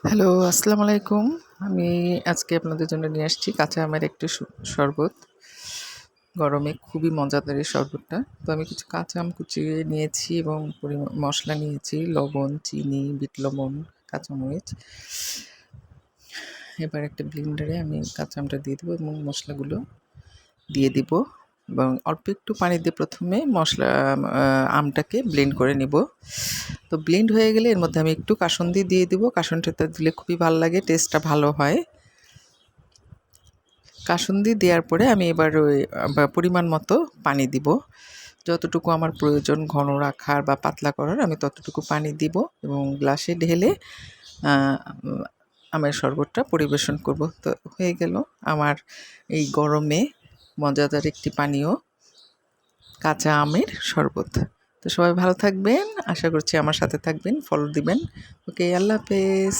Hello, আসসালামু আলাইকুম। আমি আজকে আপনাদের জন্য নিয়ে আসছি কাঁচা আমের একটি শরবত। গরমে খুবই মজাদার এই শরবতটা। তো আমি কিছু কাঁচা আম কুচিয়ে নিয়েছি এবং মসলা নিয়েছি, লবণ, চিনি, বিট লবণ, কাঁচামরিচ। এবার একটা ব্লেন্ডারে আমি কাঁচা আমটা দিয়ে দেবো এবং মশলাগুলো দিয়ে দিব এবং অল্প একটু পানি দিয়ে প্রথমে আমটাকে ব্লেন্ড করে নিব। তো ব্লেন্ড হয়ে গেলে এর মধ্যে আমি একটু কাসুন্দি দিয়ে দিব। কাসুন্দিটা দিলে খুবই ভালো লাগে, টেস্টটা ভালো হয়। কাসুন্দি দেওয়ার পরে আমি এবার ওই পরিমাণ মতো পানি দিব। যতটুকু আমার প্রয়োজন ঘন রাখার বা পাতলা করার আমি ততটুকু পানি দিব এবং গ্লাসে ঢেলে আমের শরবতটা পরিবেশন করব। তো হয়ে গেল আমার এই গরমে মজাদার একটি পানীয় কাঁচা আমের শরবত। তো সবাই ভালো থাকবেন, আশা করছি আমার সাথে থাকবেন, ফলো দিবেন। ওকে, আল্লাহ হাফেজ।